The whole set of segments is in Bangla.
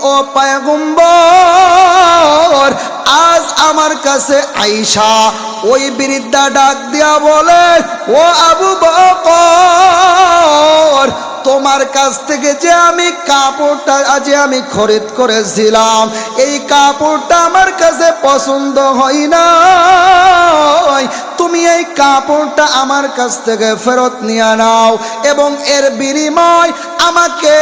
ও পয়গম্বর, আজ আমার কাছে আয়েশা ওই বৃদ্ধা ডাক দিয়া বলে, ও আবু বকর, তোমার কাছ থেকে যে আমি কাপড়টা আমি খরিদ করেছিলাম, এই কাপড়টা আমার কাছে পছন্দ হয় না, তুমি এই কাপড়টা আমার কাছ থেকে ফেরত নিয়ে নাও এবং এর বিনিময় আমাকে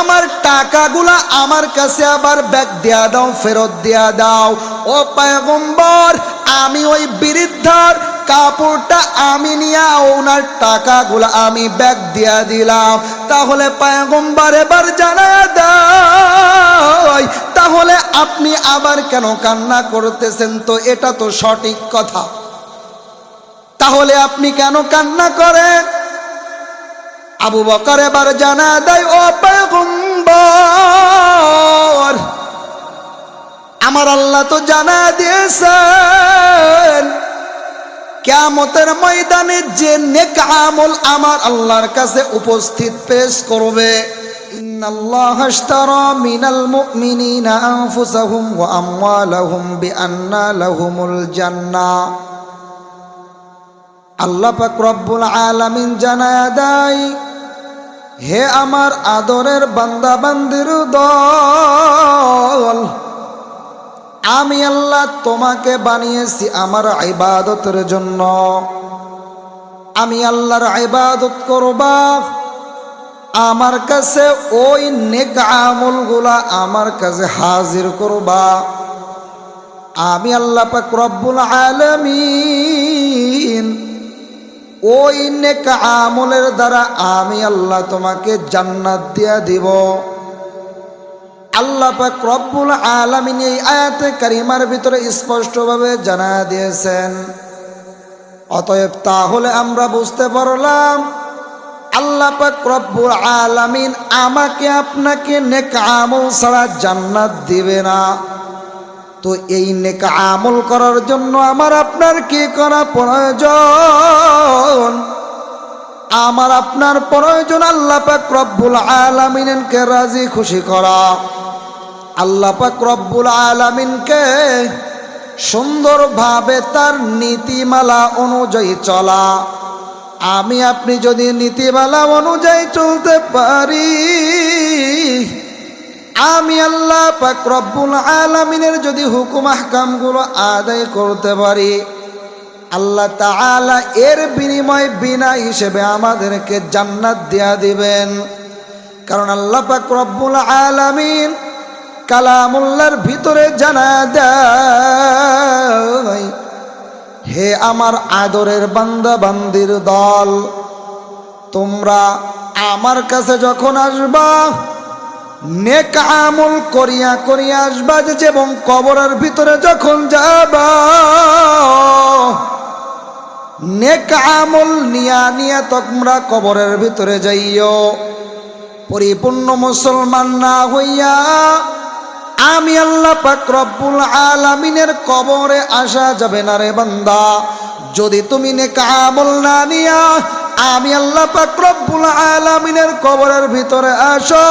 আমার টাকাগুলা আমার কাছে আবার ব্যাক দিয়া দাও, ফেরত দিয়া দাও। ও পয়গম্বর, আমি ওই বৃদ্ধার কাপড়টা আমি নিয়ে ওনার টাকাগুলা আমি ব্যাক দিয়া দিলাম। তাহলে পয়গম্বর এবার জানায়া দেয়, তাহলে আপনি আবার কেন কান্না করতেছেন? তো এটা তো সঠিক কথা, তাহলে আপনি কেন কান্না করেন? আবু বকর এবার জানা দেয়, ও পয়গম্বর, আমার আল্লাহ তো জানা দিয়েছেন কিয়ামতের ময়দানে যে নেক আমল আমার আল্লাহর কাছে উপস্থিত পেশ করবে, ইন্নাল্লাহা আশতারা মিনাল মুমিনিনা আনফুসাহুম ওয়া আমওয়ালাহুম বিআন্না লাহুমুল জান্নাহ। আল্লাহ পাক রব্বুল আলামিন জানায়া দেয়, হে আমার আদরের বান্দা বান্দির দল, আমি আল্লাহ তোমাকে বানিয়েছি আমার ইবাদতের জন্য। আমি আল্লাহর ইবাদত করবা, আমার কাছে ওই নেক আমলগুলা আমার কাছে হাজির করবা। আমি আল্লাহ পাক রব্বুল আলামিন ওই নেক আমলের দ্বারা আমি আল্লাহ তোমাকে জান্নাত দিয়া দিব। আল্লাহ পাক রব্বুল আলামিন এই আয়াতে কারিমার ভিতরে স্পষ্টভাবে জানা দিয়েছেন। অতএব তাহলে আমরা বুঝতে পারলাম আল্লাহ পাক রব্বুল আলামিন আমাকে আপনাকে নেক আমল ছাড়া জান্নাত দিবে না। তো এই নেক আমল করার জন্য আমার আপনার কি করা প্রয়োজন? আমার আপনার প্রয়োজন আল্লাহ পাক রব্বুল আলামিনকে রাজি খুশি করা, আল্লাহ পাক রব্বুল আলামিনকে সুন্দরভাবে তার নীতিমালা অনুযায়ী চলা। আমি আপনি যদি নীতিমালা অনুযায়ী চলতে পারি, আমি আল্লাহ পাক রব্বুল আলামিনের যদি হুকুম আহকামগুলো আদায় করতে পারি, আল্লাহ তাআলা এর বিনিময় বিনা হিসেবে আমাদেরকে জান্নাত দিয়া দিবেন। কারণ আল্লাহ পাক রব্বুল আলামিন কালামুল্লাহর ভিতরে জানা দেয়, হে আমার আদরের বান্দা বান্দির দল, তোমরা আমার কাছে যখন আসবা নেক আমল করিয়া করিয়া আসবা, এবং কবরের ভিতরে যখন যাবা নেক আমল নিয়া নিয়া তোমরা কবরের ভিতরে যাইও। পরিপূর্ণ মুসলমান না হইয়া আমি আল্লাহ পাক রব্বুল আলামিনের কবরে আসা যাবে না রে বান্দা। যদি তুমি নেক আমল না নিয়া আমি আল্লাহ পাক রব্বুল আলামিনের কবরের ভিতরে আসো,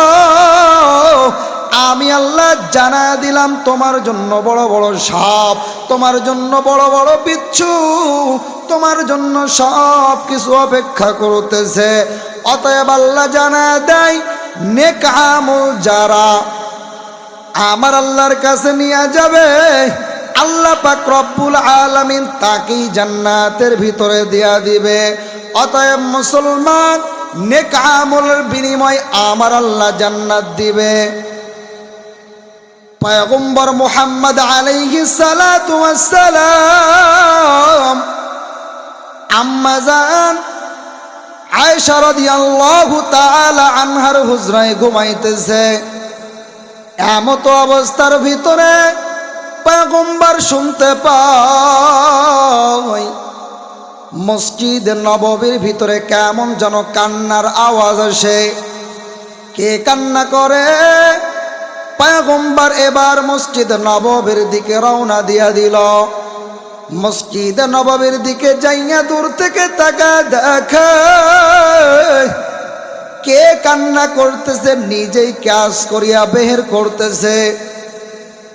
আমি আল্লাহ জানা দিলাম তোমার জন্য বড় বড় সাপ, তোমার জন্য বড় বড় বিচ্ছু, তোমার জন্য সব কিছু অপেক্ষা করতেছে। অতএব আল্লাহ জানা দেয়, নেক আমল যারা আমার আল্লাহর কাছে নিয়ে যাবে, আল্লাহ পাক রব্বুল আলামিন তাকেই জান্নাতের ভিতরে দিয়া দিবে। অতএব মুসলমান, নেক আমলের বিনিময় আমার আল্লাহ জান্নাত দিবে। পয়গম্বর মুহাম্মদ আলাইহিস সালাতু ওয়াস সালাম আম্মা জান আয়েশা রাদিয়াল্লাহু তাআলা আনহার হুজরায় ঘুমাইতেছে। এমত অবস্থার ভিতরে পয়গম্বর শুনতে পায় মসজিদ নববীর ভিতরে কেমন যেন কান্নার আওয়াজ আসে। কে কান্না করে? পয়গম্বর এবার মসজিদ নববীর দিকে রওনা দিয়া দিল। মসজিদ নববীর দিকে যাইয়া দূর থেকে তাকা দেখে কে কান্না করতেছে? নিজেই কাজ করিয়া বের করতেছে।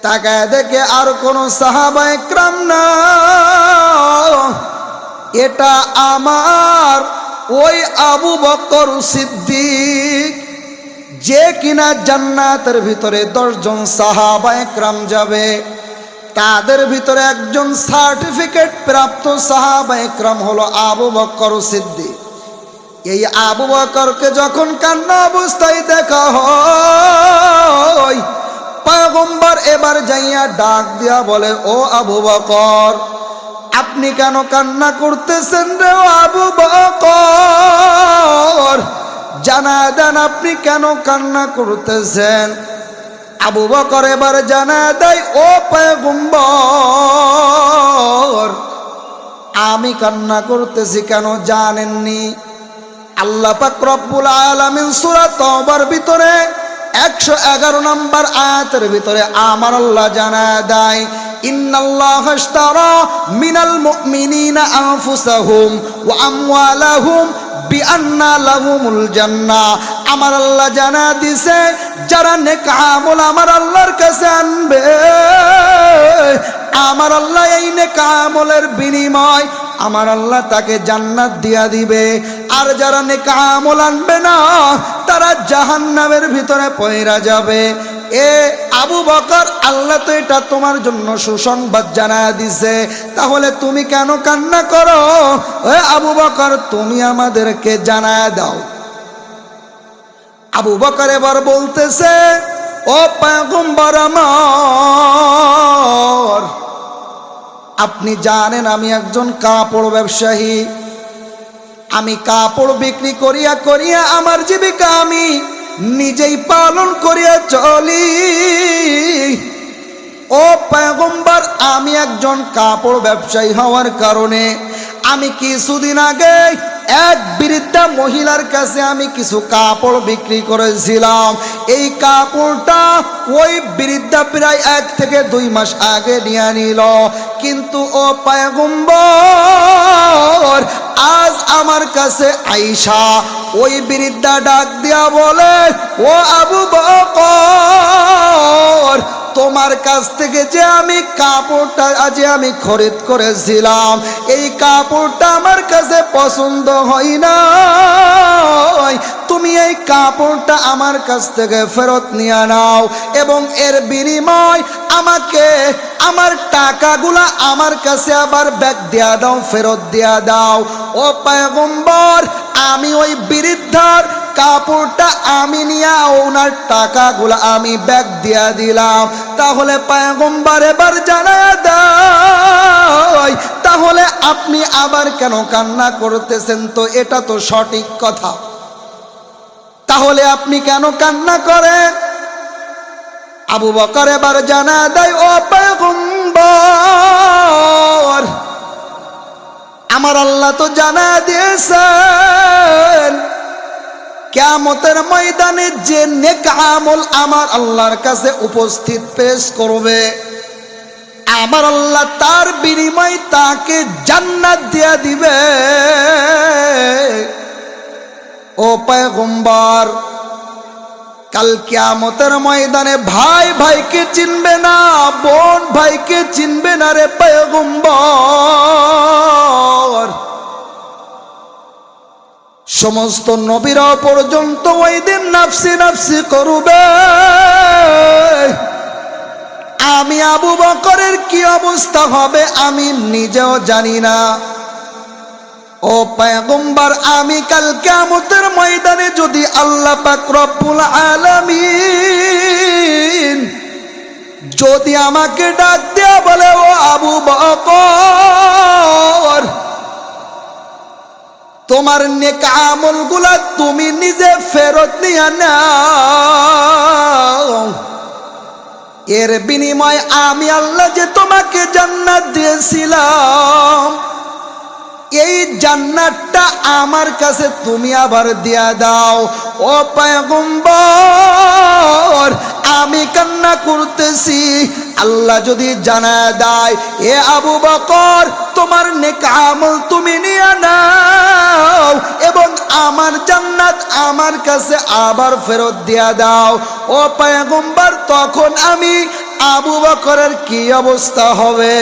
তাকায় দেখে আর কোন সাহাবা একরাম না, এটা আমার ওই আবু বকর সিদ্দিক, যে কিনা জান্নাতের ভিতরে 10 জন সাহাবা একরাম যাবে, তাদের ভিতরে একজন সার্টিফিকেট প্রাপ্ত সাহাবা একরাম হলো আবু বকর সিদ্দিক। এই আবু বকরকে যখন কান্না অবস্থায় দেখা হয়, পয়গম্বর এবার যাইয়া ডাক দিয়া বলে, ও আবু বকর, আপনি কেন কান্না করতেছেন রে আবু বকর? জানায় দেন আপনি কেন কান্না করতেছেন। আবু বকর এবার জানায় দেয়, ও পয়গম্বর, আমি কান্না করতেছি কেন জানেননি? আল্লাহ পাক রব্বুল আলামিন সূরা তাওবার ভিতরে 111 নম্বর আয়াতের ভিতরে আমার আল্লাহ জানায় দেয়, ইন্নাল্লাহা আশতারা মিনাল মুমিনিনা আনফুসাহুম ওয়া আমওয়ালাহুম বিআন্না লাহুমুল জান্নাহ। আমার আল্লাহ জানা দিছে, যারা নেক আমল আমার আল্লাহর কাছে আনবে, আমার আল্লাহ এই নেক আমলের বিনিময় আমার আল্লাহ তাকে জান্নাত দিয়া দিবে। আর যারা নেক আমল আনবে না, তারা জাহান্নামের ভিতরে পয়রা যাবে। এ আবু বকর, আল্লাহ তো এটা তোমার জন্য সুসংবাদ জানায়া দিছে, তাহলে তুমি কেন কান্না করো? এ আবু বকর, তুমি আমাদেরকে জানায়া দাও। আবু বকর এবার বলতেছে, ও পয়গম্বর আমার, আপনি জানেন আমি একজন কাপড় ব্যবসায়ী, আমি কাপড় বিক্রি করিয়া করিয়া আমার জীবিকা আমি নিজেই পালন করিয়া চলি। ও পয়গম্বর, আমি একজন কাপড় ব্যবসায়ী হওয়ার কারণে আমি কিছুদিন আগে এক বৃদ্ধা মহিলার কাছে আমি কিছু কাপড় বিক্রি করেছিলাম। এই কাপড়টা ওই বৃদ্ধা প্রায় 1 থেকে 2 মাস আগে নিয়ে নিল। কিন্তু ও পয়গম্বর, আজ আমার কাছে আইসা ওই বৃদ্ধা ডাক দিয়া বলে, ও আবু বকর, তোমার কাছ থেকে যে আমি কাপড়টা আজ আমি খরিদ করেছিলাম, এই কাপড়টা আমার কাছে পছন্দ হয় না। তুমি এই কাপড়টা আমার কাছ থেকে ফেরত নিয়ে নাও এবং এর বিনিময় আমাকে আমার টাকাগুলা আমার কাছে আবার ব্যাক দিয়া দাও, ফেরত দিয়া দাও। ও পয়গম্বর, আমি ওই বৃদ্ধার কাপড়টা আমি নিয়ে ওনার টাকাগুলো আমি ব্যাক দিয়া দিলাম। তাহলে পয়গম্বর এবার জানায় দেয়, তাহলে আপনি আবার কেন কান্না করতেছেন? তো এটা তো সঠিক কথা, তাহলে আপনি কেন কান্না করেন? আবু বকর এবার জানায় দেয়, ও পয়গম্বর, আমার আল্লাহ তো জানা দিয়েছেন, কিয়ামতের ময়দানে যে নেক আমল আমার আল্লাহর কাছে উপস্থিত পেশ করবে, আমার আল্লাহ তার বিনিময় তাকে জান্নাত দিয়া দিবে। ও পয়গম্বর, কাল কিয়ামতের ময়দানে ভাই ভাইকে চিনবে না, বোন ভাইকে চিনবে না রে পয়গম্বর। সমস্ত নবীরা পর্যন্ত ওই দিন নাফসি নাফসি করবে। আমি আবু বকরের কি অবস্থা হবে আমি নিজেও জানি না। ও পয়গম্বর, আমি কাল কিয়ামতের ময়দানে যদি আল্লাহ পাক রব্বুল আলামিন যদি আমাকে ডাক দেয়া বলে, ও আবু বকর, তোমার নেক আমলগুলা তুমি নিজে ফেরত নিয়ে নাও, এর বিনিময় আমি আল্লাহ যে তোমাকে জান্নাত দিয়েছিলাম, এই জান্নাতটা আমার কাছে তুমি আবার দিয়া দাও। ও পয়গম্বর আমি কান্না করতেছি, আল্লাহ যদি জানায় দেয় এ আবু বকর তোমার নেক আমল তুমি নিয়ে নাও এবং আমার জান্নাত আমার কাছে আবার ফেরত দিয়া দাও, ও পয়গম্বর তখন আমি আবু বকরের কি অবস্থা হবে?